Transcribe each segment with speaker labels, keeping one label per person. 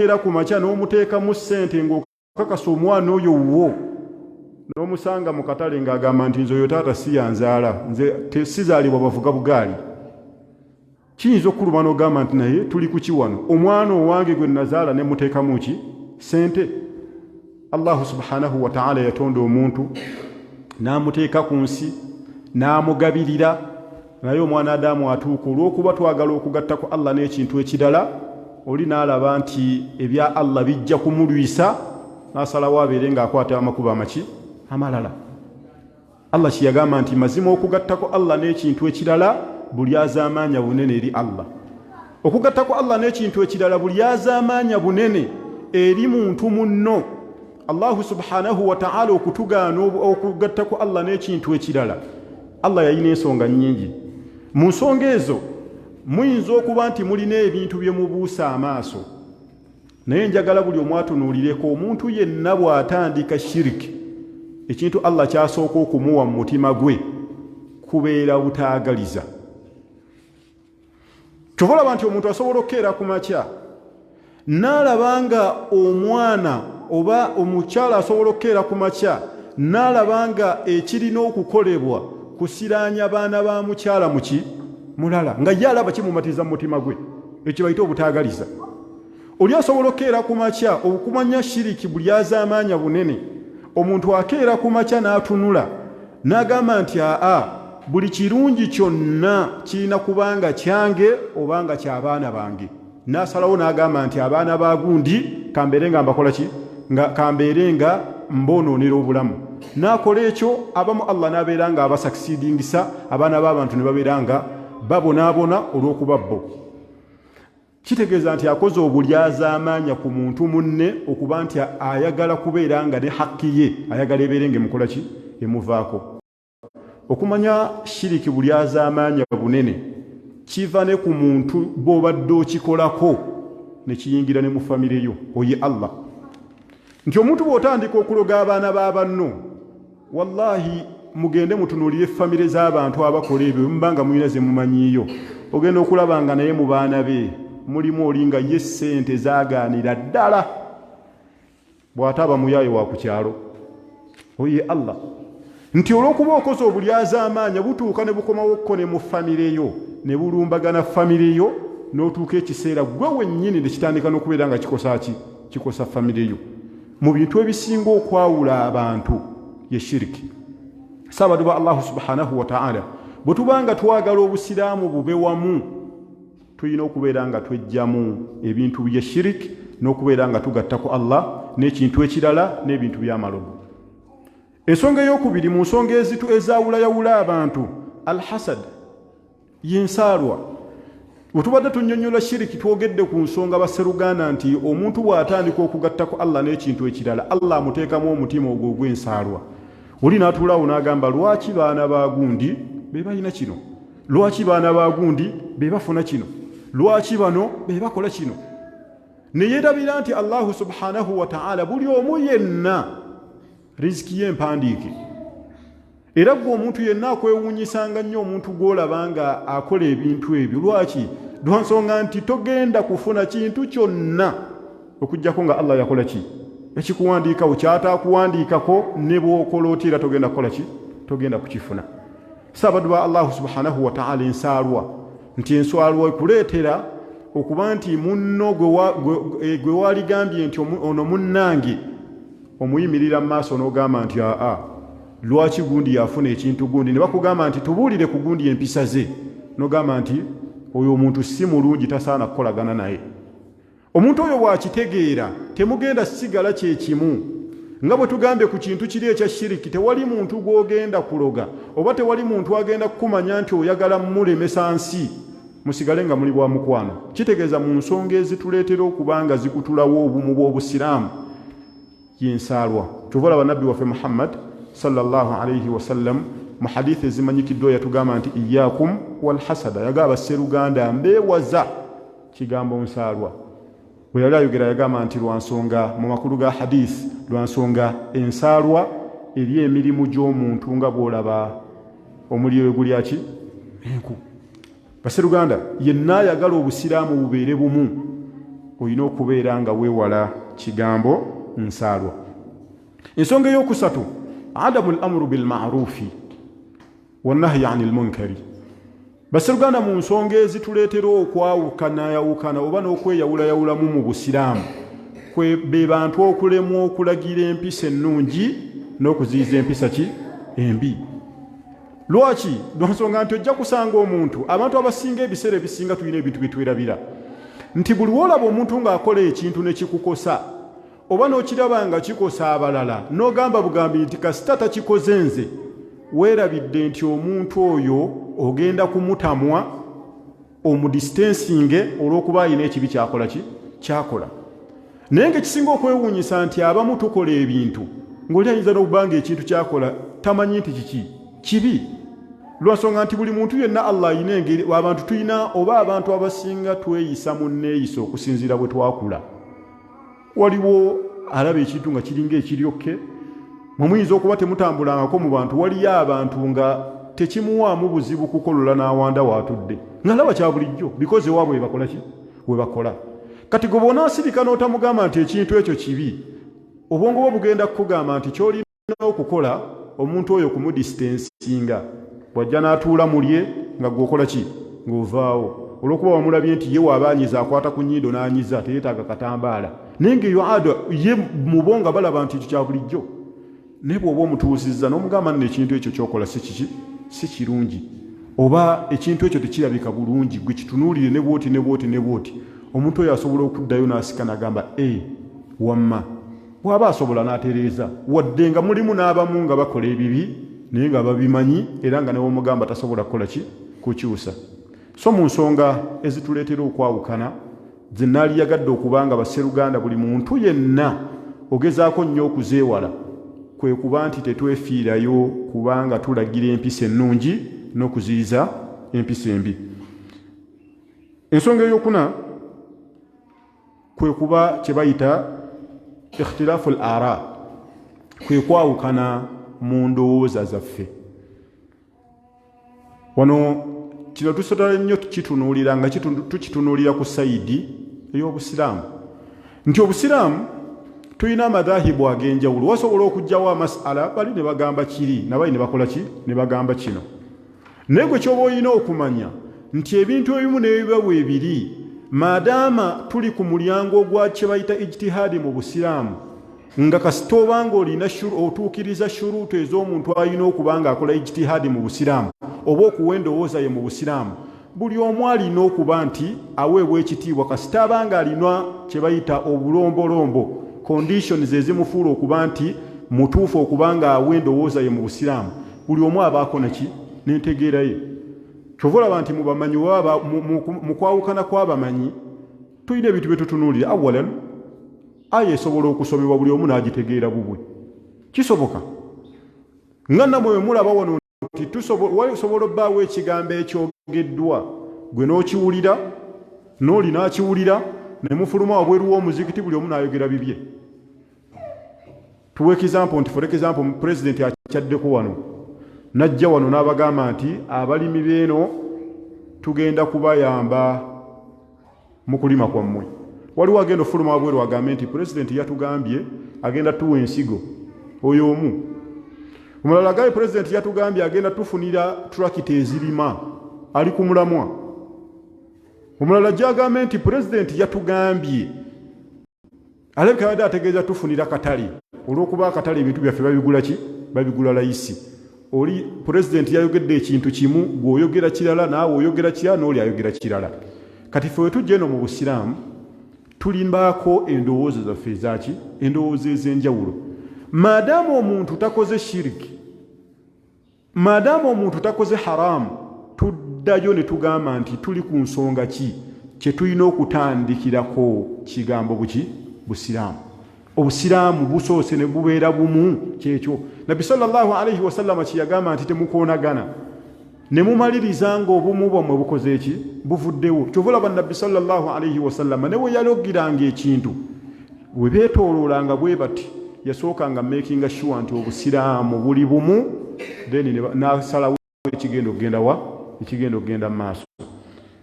Speaker 1: bw'okeera ku makya n'omuteekamu ssente ng'okakasa omwana oyo wo n'omusanga mu katale ng'agamba nti nze oyo taata si yanzaala nze sizaalibwa bavuga bugaali, kiyinza okuluma n'ogamba nti naye tuli ku kiwano omwana owange gwe nazaala ne muteekamu ki ssente. Allahu subhanahu wa ta'ala yatonda omuntu n'amuteeka ku nsi n'amugabirira, naye omwana Adamu atuuka olw'okuba twagala okugatta ku Allah n'ekintu ekirala, oli n'alaba nti ebya Allah bijja kumulwisa, n'asalawo abeere ng'akwata amakubo amaki amalala. Allah kiyagamba nti mazima okugatta ku Allah n'ekintu ekirala buli azaamaanya bunene eri Allah. Okugatta ku Allah n'ekintu ekirala buli azaamaanya bunene eri muntu munno. Allahu subhanahu wa ta'ala okutugaana okugatta ku Allah n'ekintu ekirala, Allah yalina ensonga nnyingi. Mu nsonga ezo muyinza okuba nti mulina ebintu bye mubuusa amaaso, naye njagala buli omu atunuulireko omuntu yenna bw'atandika shiriki, ekintu Allah kyasooka okumuwa mu mutima gwe kubeera butaagaliza. Kyova olaba nti omuntu asobola okukeera ku makya n'alabanga omwana oba omukyala asobola okukeera ku makya n'alabanga ekirina okukolebwa kusiraanya baana ba mukyala muki mulala nga ye alaba kimumatiza mu mutima gwe, ekyo bayita obutaagaliza. Oli asobola okukeera ku makya okumanya shiriki buli azaamaanya bunene. Omuntu akeera ku makya n'atunula n'agamba nti buli kirungi kyonna kirina kubanga kyange obanga ky'abaana bange, n'asalawo n'agamba nti abaana ba gundi kambeere nga mbakola ki kambeere nga mbonoonera obulamu. N'akola ekyo abamu Allah n'abeera nga abasakisidingisa, abaana b'abantu ne babeera nga babonaabona olw'okuba bo. Kitegeeza nti akoze obulyazaamaanya ku muntu munne okuba nti ayagala kubeera nga ne hakki ye ayagala ebeere ng'emukola ki emuvaako. Okumanya shiriki bulyazaamaanya bunene kiva ne ku muntu bw'obadde okikolako ne kiyingira ne mu famire yo oye Allah. Nti omuntu bw'otandika okuloga abaana b'abanno, wallahi mugende mutunuulire famire z'abantu abakola ebyo mubanga mulina ze mumanyiiyo, ogenda okulaba nga naye mu baana be mulimu oli nga ye ssente zaagaanira ddala bw'ataba muyaayo wa ku kyalo oye Allah. Nti olw'okuba okoze obulyazaamaanya butuuka ne bukomawokko ne mu famire yo ne bulumbagana famire yo, n'otuuka ekiseera gwe wennyini ne kitandika n'okubeera nga kikosa famire yo. Mu bintu ebisinga okwawula abantu ye shiriki. Saabadu ba Allahu subhanahu wa ta'ala bwe tubanga twagala obusiraamu bube wamu, tulina okubeera nga twejjamu ebintu bye shiriki n'okubeera nga tugatta ku Allah n'ekintu ekirala n'ebintu by'amalogo. Ensonga ey'okubiri mu nsonga ezaawulayawula abantu, al-hasad y'ensaalwa. Bwe tubadde tunnyonnyola shiriki twogedde ku nsonga basseruganda nti omuntu bw'atandika okugatta ku Allah n'ekintu ekirala, Allah amuteekamu omutima ogwo ogw'ensaalwa. Oli n'atuulaawo n'agamba lwaki baana ba gundi be balina kino, lwaki baana ba gundi be bafuna kino, lwaki bano be bakola kino. Ne yeerabira nti Allahu subhanahu wa ta'ala buli omu yenna riziki ye mpandiike. Era gwe omuntu yenna akwewuunyisanga nnyo omuntu gw'olaba nga akola ebintu ebyo. Lwaki? Lwa nsonga nti togenda kufuna kintu kyonna okuggyako nga Allah yakola ki ekikuwandiikawo, kyataakuwandiikako ne bw'okola oti era togenda kukola ki togenda kukifuna. Saabadu ba Allahu subhanahu wa ta'ala ensaalwa, nti ensaalwa ekuleetera okuba nti munno gwe waligambye nti ono munnange omuyimirira mu maaso n'ogamba nti lwaki gundi yafuna ekintu gundi, ne bakugamba nti tubuulire ku gundi empisa ze, n'ogamba nti oyo omuntu si mulungi tasaana kukolagana naye. Omuntu oyo bw'akitegeera temugenda sigala kye kimu. Nga bwe tugambye ku kintu kiri ekya shiriki, tewali muntu gw'ogenda kuloga oba tewali muntu agenda kukumanya nti oyagala mulemesa nsi musigale nga muli bwa mukwano. Kitegeeza mu nsonga ezituleetera okuba nga zikutulawo obumu bw'obusiraamu y'ensaalwa. Tuvola bannabbi waffe Muhammad sallallahu alayhi wa sallam mu hadithi ezimanyikiddwa yatugamba nti iyyakum wal hasada, yagamba sseruganda mbeewaza kigambo nsaalwa. Bwe yali ayogera yagamba nti lwansonga mu makulu ga hadisi, lwansonga ensaalwa eri emirimu gy'omuntu nga bw'olaba omuliro gulya ki enku. Basseruganda yenna ayagala obusiraamu bubeere bumu, olina okubeera nga weewala kigambo nsaalwa. Ensonga ey'okusatu adamu al-amru bilma'rufi wannahyi anil munkari. Basseruganda mu nsonga ezituleetera okwawukana oba n'okweyawulayawulamu mu busiraamu be bantu okulemwa okulagira empisa ennungi n'okuziyiza empisa embi. Lwaki? Lwansonga nti ojja kusanga omuntu, abantu abasinga ebiseera ebisinga tulina ebintu bye twerabira nti buli lwolaba omuntu ng'akola ekintu ne kikukosa oba n'okiraba nga kikosa abalala n'ogamba bugambi nti kasita takikoze nze, weerabidde nti omuntu oyo ogenda kumutamwa omudistansinge olw'okuba alina ekibi kyakola. Naye ng'ekisinga okwewuunyisa nti abamu tukola ebintu ng'oli ayinza n'okubanga ekintu kyakola tamanyi nti kibi. Lwansonga nti buli muntu yenna Allah ayina engeri abantu tulina oba abantu abasinga tweyisa mu nneeyisa okusinziira bwe twakula. Waliwo alaba ekintu nga kiringa ekiryokke, muyinza okuba temutambulangako mu bantu, waliyo abantu nga tekimuwaamu buzibu kukolola n'awanda waatudde ng'alaba kya bulijjo bikoze waabwe we bakola. Kati gwe bw'onaasirika n'otamugamba nti ekintu ekyo kibi, obwongo bwe bugenda kukugamba nti ky'olina okukola omuntu oyo kumudistansinga. Bw'ajja n'atuula mulye nga gw'okola ki? Ng'ovaawo. Olw'okuba wamulabye nti ye waabaanyiza akwata ku nnyindo n'anyiza teyeetaaga katambaala. Naye ng'eyo ada ye mubo nga balaba nti ekyo kya bulijjo. Naye bw'oba omutuusizza n'omugamba nno ekintu ekyo ky'okola si kirungi, oba ekintu ekyo tekirabika bulungi, gwe kitunuulire ne bwoti. Omuntu oyo asobola okuddayo n'asika n'agamba wamma. Bw'aba asobola n'atereeza, wadde nga mulimu n'abamu nga bakola ebibi naye nga babimanyi era nga new'omugamba tasobola kukola kukyusa. So mu nsonga ezituleetera okwawukana ze naaliyagadde okubanga basseruganda buli muntu yenna ogezaako nnyo okuzeewala kwe kuba nti tetwefiirayo kubanga tulagira empisa ennungi n'okuziyiza empisa embi. Ensonga ey'okuna kwe kuba kye bayita ikhtilaafu al-ara, kwe kwawukana mu ndowooza zaffe. Wano kino tusobola nnyo tukitunuulira nga tukitunuulira ku sayidi ey'obusiraamu nti obusiraamu tulina amadhahibu ag'enjawulo. Wasobola okugyawo amasala bali ne bagamba kiri nabali ne bakola ne bagamba kino. Naye gwe ky'oba olina okumanya nti ebintu ebimu n'ebiba bwe biri maadaama tuli ku mulyango ogwa kye bayita ijtihaadi mu busiraamu, nga kasita obanga olina otuukiriza shuruutu ez'omuntu alina okuba ng'akola ijtihaadi mu busiraamu oba okuwa endowooza ye mu busiraamu, buli omu alina okuba nti aweebwa ekitiibwa kasita abanga alina kye bayita obulombolombo, conditions ezimufuula okuba nti mutuufu okuba ng'awa endowooza ye mu busiraamu. Buli omu abaako n'entegeera ye. Kyova olaba nti mu bamanyi mu kwawukana kw'abamanyi tulina ebintu bye tutunuulira. Awalan, aya esobola okusomebwa buli omu n'agitegeera bubwe. Kisoboka nga nammwe mulaba wano nti wasobola obbaawo ekigambo ekyogeddwa gwe n'okiwulira n'oli n'akiwulira ne mufuluma wabweru w'omuzikiti buli omu n'ayogera bibye. Tuwe example nti for example president akyaddeko wano najja wano n'abagamba nti abalimi beeno tugenda kubayamba mu kulima kwammwe. Waliwo agenda ofuluma wabweru agambe nti president yatugambye agenda tuwa ensigo oyo omu. Omulala agaye president yatugambye agenda tufunira trakita ezirima ali ku mulamwa. Omulala gy'agambe nti president yatugambye alabika yadde ategeeza tufunira katale olw'okuba akatale ebintu byaffe babigula layisi. Oli president yayogedde ekintu kimu gw'oyogera kirala naawe oyogera kirala n'oli ayogera kirala. Kati ffe wetujja eno mu busiraamu tulimbaako endowooza zaffe ezaki endowooza ez'enjawulo. Maadaama omuntu takoze shiriki, maadaama omuntu takoze haramu, tuddayo ne tugamba nti tuli ku nsonga ki kye tulina okutandikirako kigambo busiraamu. Obusiraamu busoose ne bubeera bumu kyekyo. Nabbi sallallahu alayhi wasallam kye yagamba nti temukoonagana ne mumaliriza ng'obumu bwammwe bukoze eki buvuddewo. Kyova olaba Nabbi sallallahu alayhi wasallam ne bwe yalogiranga ekintu bwe beetooloolanga bwe bati yasookanga making sure nti obusiraamu buli bumu then n'asalawo ekigenda okugenda mu maaso.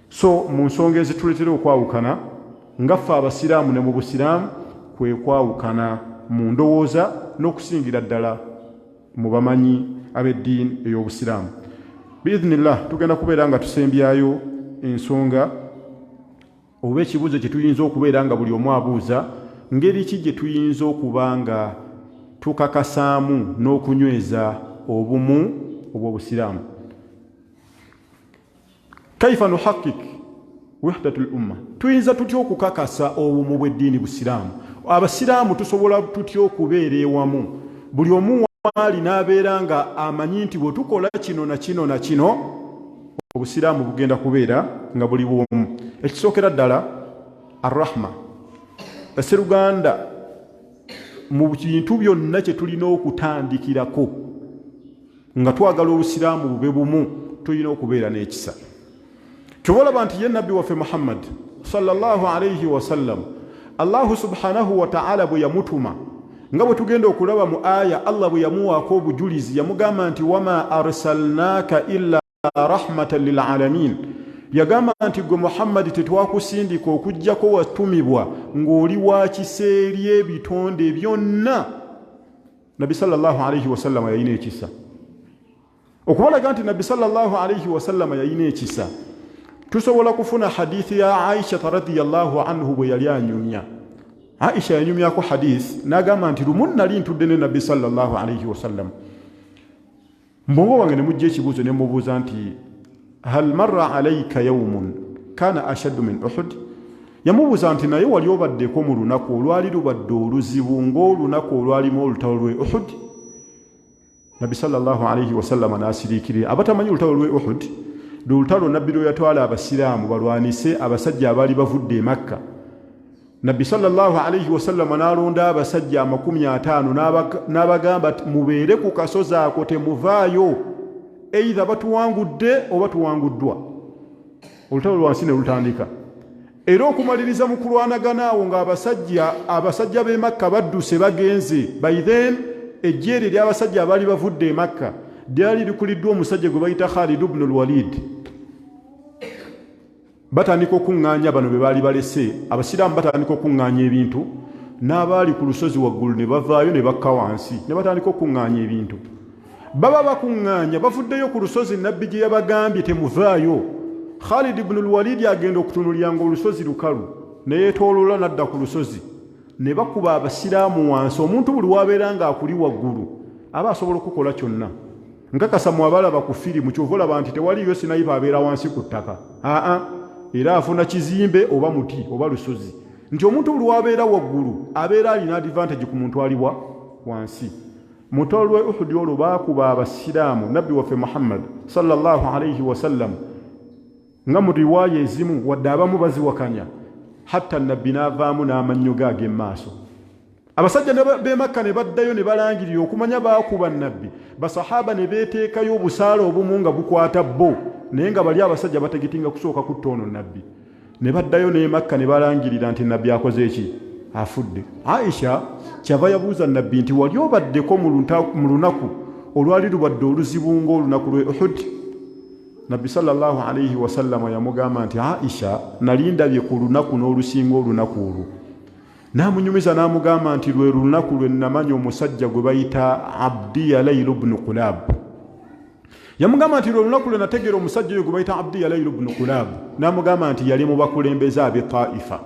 Speaker 1: So mu nsonga ezituleetera okwawukana ngaffe abasiraamu ne mu busiraamu kwe kwawukana mu ndowooza n'okusingira ddala mu bamanyi ab'eddiini ey'obusiraamu. Biidhnillah tugenda kubeera nga tusembyayo ensonga oba ekibuuzo kye tuyinza okubeera nga buli omu abuuza, ngeri ki gye tuyinza okuba nga tukakasaamu n'okunyweza obumu obw'obusiraamu. Kaifa nuhakkik wahdatul umma, tuyinza tutya okukakasa obumu bw'eddiini busiraamu? Abasiraamu tusobola tutya okubeera ewamu, buli omu waali n'abeera nga amanyi nti bwe tukola kino na kino na kino obusiraamu bugenda kubeera nga buli bwomu. Ekisookera ddala arrahma, esseruganda mu bintu byonna kye tulina okutandikirako nga twagala obusiraamu bube bumu, tulina okubeera n'ekisa. Kyobalaba nti ye nabbi waffe Muhammad sallallahu alayhi wasallam, Allahu subhanahu wa ta'ala bwe yamutuma, nga bwe tugenda okulaba mu aya Allah bwe yamuwaako obujulizi, yamugamba nti wama arsalnaaka illa rahmatan lil alamin. Yagamba nti gwe Muhammad tetwakusindika okujjako watumibwa ng'oli wa kiseeri ebitonde byonna. Nabbi sallallahu alayhi wasallam yayina ekisa. Okubalaga nti Nabbi sallallahu alayhi wasallam yayina ekisa, tusobola kufuna hadithi ya Aisha radhiyallahu anhu bwe yali anyumya. Aisha yanyumyako hadith n'agamba nti lumu nali ntudde ne Nabbi sallallahu alayhi wasallam, mbongo wange ne mujja ekibuuzo ne mubuuza nti hal marra alayka yawmun kana ashaddu min Uhud. Yamubuuza nti naye wali obaddeko mu lunaku olwali lubadde oluzibu ng'olunaku olwalimu olutalo lwe Uhud? Nabbi sallallahu alayhi wasallam n'asiriikirira. Abatamanyi olutalo lwe Uhud, lutalo Nabbi lwe yatwala abasiraamu balwanise abasajja abaali bavudde e Makka. Nabbi sallallahu alayhi wasallam n'alonda abasajja 50 n'abagamba mubeere ku kasozi ako, temuvaayo, eitha batuwangudde oba tuwanguddwa. Olutalo lwansi ne lutandika. Era okumaliriza mu kulwanagana awo nga abasajja b'e Makka badduse bagenze. By then ejjeere ly'abasajja abaali bavudde e Makka lyali likuliddwa omusajja gwe bayita Khalid ibn al-Walid. Batandika okuŋŋaanya bano be baali balese, abasiraamu batandika okuŋŋaanya ebintu, n'abaali ku lusozi waggulu ne bavaayo ne bakka wansi ne batandika okuŋŋaanya ebintu. Baba bakuŋŋaanya bavuddeyo ku lusozi Nabbi gye yabagambye temuvaayo. Khalid ibn al-Walid agenda okutunulira ng'olusozi lukalu, ne yeetooloola n'adda ku lusozi, ne bakuba abasiraamu wansi. Omuntu buli wabeera ng'akuli waggulu aba asobola okukola kyonna. Nkakasa mu abalaba ku firimu kyova olaba nti tewaliyo sinayipa abeera wansi ku ttaka. Era afuna kizimbe oba muti oba lusozi, nti omuntu buli wabeera waggulu abeera alina advantage ku muntu aliwa wansi. Mu lutalo lwe Uhud olwo baakuba abasiraamu Nabbi waffe Muhammad sallallahu alayhi wasallam, nga mu riwaaya ezimu wadde abamu baziwakanya, hatta Nabbi n'avaamu n'amannyo ge ag'emmaaso. Abasajja b'e Makka ne baddayo ne balangirira okumanya baakuba Nabbi. Basahaba ne beeteekayo obusaala obumu nga bukwata bo, naye nga bali abasajja bategetinga kusooka kutta ono Nabbi. Ne baddayo n'e Makka ne balangirira nti Nabbi akoze eki? Afudde. Aisha kyava yabuuza Nabbi nti wali obaddeko mu lunaku olwali lubadde oluzibu ng'olunaku lwe Uhud? Nabbi sallallahu alayhi wasallam yamugamba nti Aisha, nali ndabye ku lunaku n'olusinga olunaku olwo. N'amunyumiza n'amugamba nti lwe lunaku lwe namanya omusajja gwe bayita Abdiya Layl ibn Qulab. Yamugamba nti lwe lunaku lwe nategeera omusajja oyo gwe bayita Abdiya Layl ibn Qulab. N'amugamba nti yali mu bakulembeze ab'e Taifa.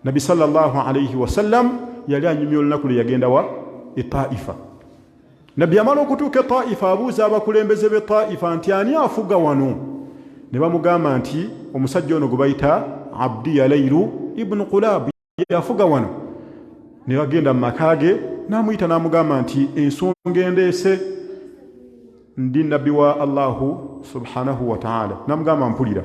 Speaker 1: Nabbi sallallahu alayhi wasallam yali anyumya olunaku lwe yagenda wa e Taifa. Nabbi amala okutuuka e Taifa abuuza abakulembeze b'e Taifa nti ani afuga wano? Ne bamugamba nti omusajja ono gwe bayita Abdiya Layl ibn Qulab yafuga wano. Ne bagenda mu maka ge, n'amuyita n'amugamba nti ensonga endeese, ndi nabbi wa Allahu subhanahu wa ta'ala. N'amugamba mpulira.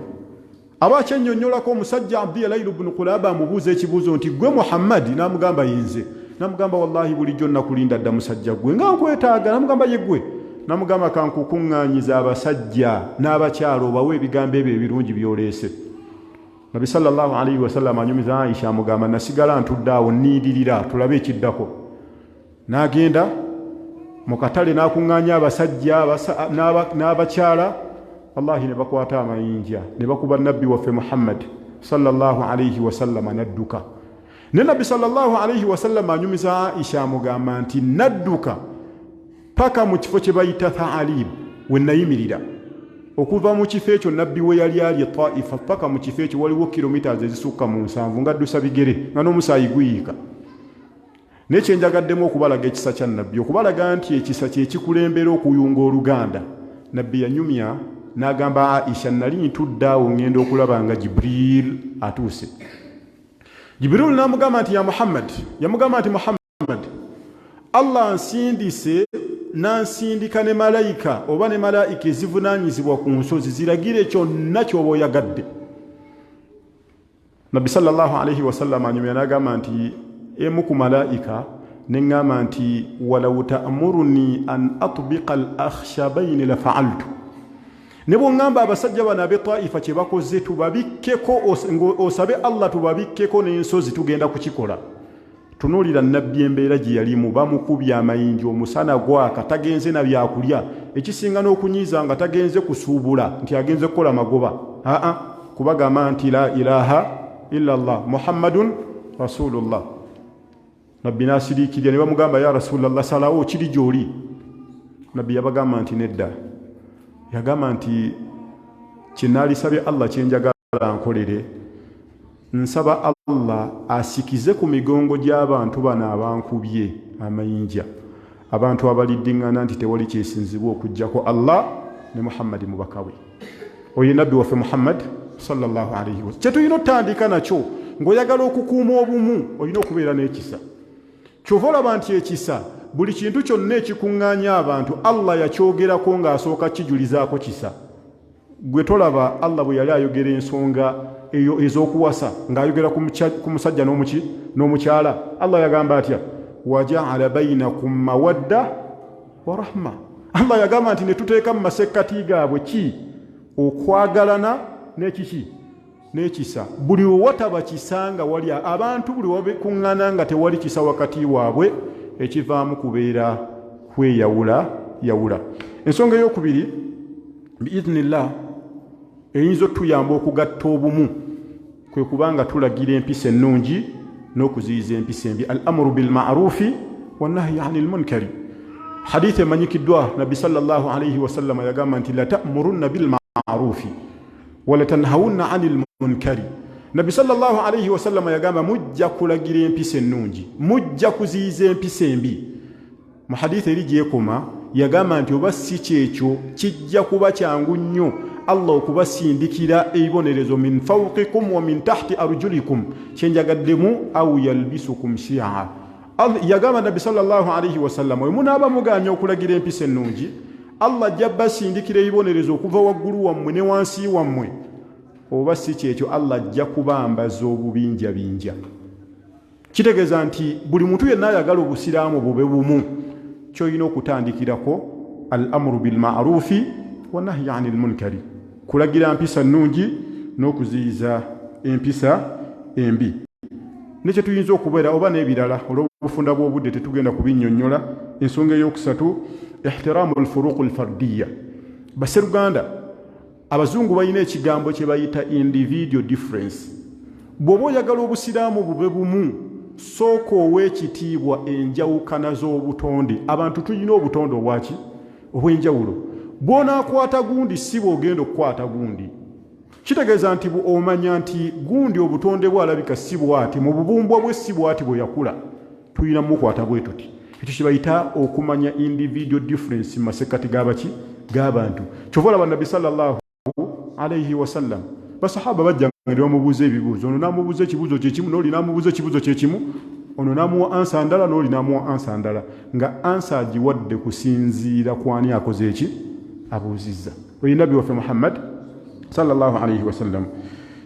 Speaker 1: Aba kyennyonnyolako omusajja Abdiya Layl ibn Qulab amubuuza ekibuuzo nti gwe Muhammad? N'amugamba yenze. N'amugamba wallahi bulijjo nakulinda dda musajja gwe nga nkwetaaga. N'amugamba ye gwe. N'amugamba kankukuŋŋaanyiza abasajja n'abakyalo obawe ebigambo ebyo ebirungi by'oleese. Nabbi sallallahu alayhi wasallam anyumiza Aisha amugamba nasigala ntudde awo nniidirira tulabe ekiddako. N'agenda mu katale n'akuŋŋaanya abasajja n'abakyala, wallahi ne bakwata amayinja ne bakuba Nabbi waffe Muhammad sallallahu alayhi wa sallam nadduka ne nabbi sallallahu alayhi wa sallam anyumiza Aisha mugamba nti nadduka paka mu kifo kye bayita Tha'alib we nayimirira okuva mu kifo ekyo nabbi we yali ali Taifa paka mu kifo ekyo waliwo kilometers ezisukka mu 7 nga ddusa bigere nga n'omusaayi guyiika nekye njagaddemu okubalaga ekisa kya nabbi okubalaga nti ekisa kye kikulembera okuyunga oluganda nabbi yanyumya n'agamba Aisha nali ntuddawo ngenda okulaba nga Jibril atuuse Jibril n'amugamba nti ya Muhammad yamugamba nti Muhammad Allah nsindise nansindika ne malayika oba ne malayika ezivunaanyizibwa ku nsozi ziragire kyonna ky'oba oyagadde Nabbi sallallahu alayhi wa sallam anyumya n'agamba nti emu ku malayika neŋŋamba nti walaw ta'muruni an atbiqa al-akhshabayn la fa'altu ne bw'oŋŋamba abasajja bano ab'e Taifa kye bakoze tubabikkeko osabe Allah tubabikkeko n'ensozi tugenda kukikola tunuulira nabbi embeera gye yalimu bamukubye amayinja omusana gwaka tagenze na byakulya ekisinga n'okunyiiza nga tagenze kusuubula nti agenze kukola magoba kubagamba nti la ilaha illa Allah Muhammadun Rasulullah nabbi n'asiriikirya ne bamugamba ya Rasulullah salawo kiri gy'oli nabbi yabagamba nti nedda yagamba nti kinaalisabye Allah kyenjagala nkolere nsaba Allah asikize ku migongo gy'abantu bano abankubye amayinja abantu abaliddiŋŋana nti tewali kyesinzibwa okuggyako Allah ne Muhammad mubaka we oyo nabbi waffe Muhammad sallallahu alayhi wa sallam kyetulina otandika nakyo ng'oyagala okukuuma obumu olina okubeera n'ekisa kyova olaba nti ekisa buli kintu kyonna ekikuŋŋaanya abantu Allah yakyogerako ng'asooka kijulizaako kisa gwe tolaba Allah bwe yali ayogera ensonga eyo ez'okuwasa ng'ayogera ku musajja n'omukyala Allah yagamba atya waja'ala bainakum mawadda wa rahma Allah yagamba nti ne tuteeka mu masekkati gaabwe ki okwagalana n'ekisa buli wataba kisanga wali abantu buli wabekuŋŋana nga tewali kisa wakati waabwe ekivaamu kubeera kweyawula ensonga ey'okubiri biidhnillah eyinza otuyamba okugatta obumu kwe kubanga tulagira empisa ennungi n'okuziyiza empisa embi al-amru bilma'rufi wannahyi anil munkari hadithi emanyikiddwa nabbi sallallahu alayhi wa sallam yagamba nti la ta'murunna bilma'rufi wa la tanhawunna anil munkari nabbi sallallahu alayhi wa sallam yagamba mujja kulagira empisa ennungi mujja kuziyiza empisa embi mu hadithi eri gyekoma yagamba nti oba si kyekyo kijja kuba kyangu nnyo Allah okubasindikira eibonerezo min fawqikum wa min tahti arjulikum kyenjagaddemu au yalbisukum shi'a yagamba nabbi sallallahu alayhi wa sallam we munaaba muganya okulagira empisa ennungi Allah jabbasindikira eibonerezo okuva waggulu wammwe ne wansi wammwe oba si kyekyo Allah ajja kubambaza obubinjabinja kitegeeza nti buli muntu yenna ayagala obusiraamu bube bumu kyolina okutandikirako al-amru bilma'rufi wannahyi anil munkari kulagira empisa nnungi n'okuziyiza empisa embi nekyo tuyinza okubeera oba n'ebirala olw'obufunda bw'obudde tetugenda kubinnyonnyola ensonga ey'okusatu ihtiraamu al-furuuq al-fardiyya baseruganda abazungu balina ekigambo kye bayita individual difference bw'oba oyagala obusiraamu bube bumu sooka ow'ekitiibwa enjawukana z'obutonde abantu tulina obutonde obwaki obw'enjawulo bw'onaakwata gundi si bw'ogenda okukwata gundi kitegeeza nti omanya nti gundi obutonde bwalabika si bw'ati mu bubumbwa bwe si bw'ati bwe yakula tulina mukwata bwe tuti ekyo kibayita okumanya individual difference mu masekkati g'abantu kyova olaba nabbi sallallahu alayhi wa sallam basahaba bajja nga bamubuuza ebibuuzo ono n'amubuuza ekibuuzo kyekimu n'oli n'amubuuza ekibuuzo kyekimu ono n'amuwa ansa ndala n'oli n'amuwa ansa ndala nga ansa agiwadde kusinziira ku ani akoze eki abuuzizza oyo nabbi waffe Muhammad sallallahu alayhi wa sallam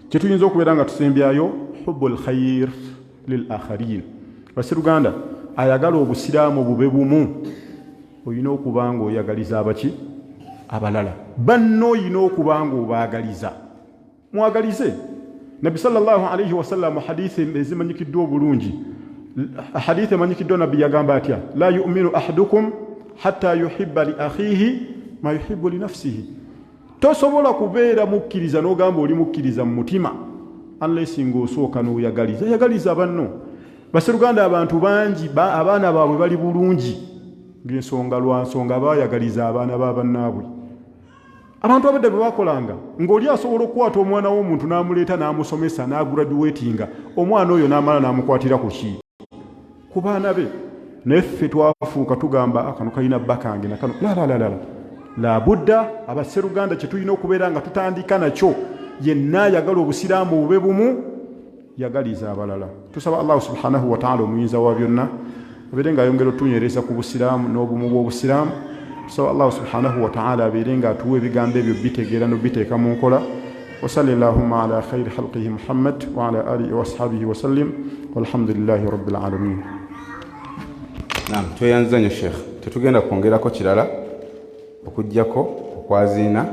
Speaker 1: kyetuyinza okubeera nga tusembyayo hubbul khayr lil akharin basiruganda ayagala obusiraamu bube bumu olina okuba nga oyagaliza abaki abalala banno olina okuba nga obaagaliza mwagalize nabbi sallallahu alayhi wa sallam hadithi ezimanyikiddwa obulungi hadithi emanyikiddwa nabbi yagamba atya la yu'minu ahadukum hatta yuhibba li akhihi ma yuhibbu li nafsihi tosobola kubeera mukkiriza n'ogamba oli mukkiriza mu mutima unless ng'osooka n'oyagaliza banno. Basseruganda abantu bangi abaana baabwe bali bulungi ng'ensonga lwa nsonga baayagaliza abaana b'abannaabwe. Abantu abadde bwe bakolanga ng'oli asobola okukwata omwana w'omuntu n'amuleeta n'amusomesa n'agraduatinga, omwana oyo n'amala n'amukwatira ku ki? Ku baana be. Naye ffe twafuuka tugamba kano kalina bbakange nakano. La budda abasseruganda kye tulina okubeera nga tutandika nakyo, yenna ayagala obusiraamu bube bumu yagaliza abalala. Tusaba Allah subhanahu wa ta'ala omuyinza wa byonna abeere ng'ayongera otunyereza ku busiraamu n'obumu bw'obusiraamu. Tusaba Allah subhanahu wa ta'ala abeere ng'atuwa ebigambo ebyo bitegeera n'obiteeka mu nkola. Wa sallallahu ala khayri khalqihi Muhammad wa ala alihi wa ashabihi wa sallim walhamdulillahi rabbil alamin.
Speaker 2: Naam, tweyanzanyo Sheikh, tetugenda kwongerako kirala okujjako okwaziina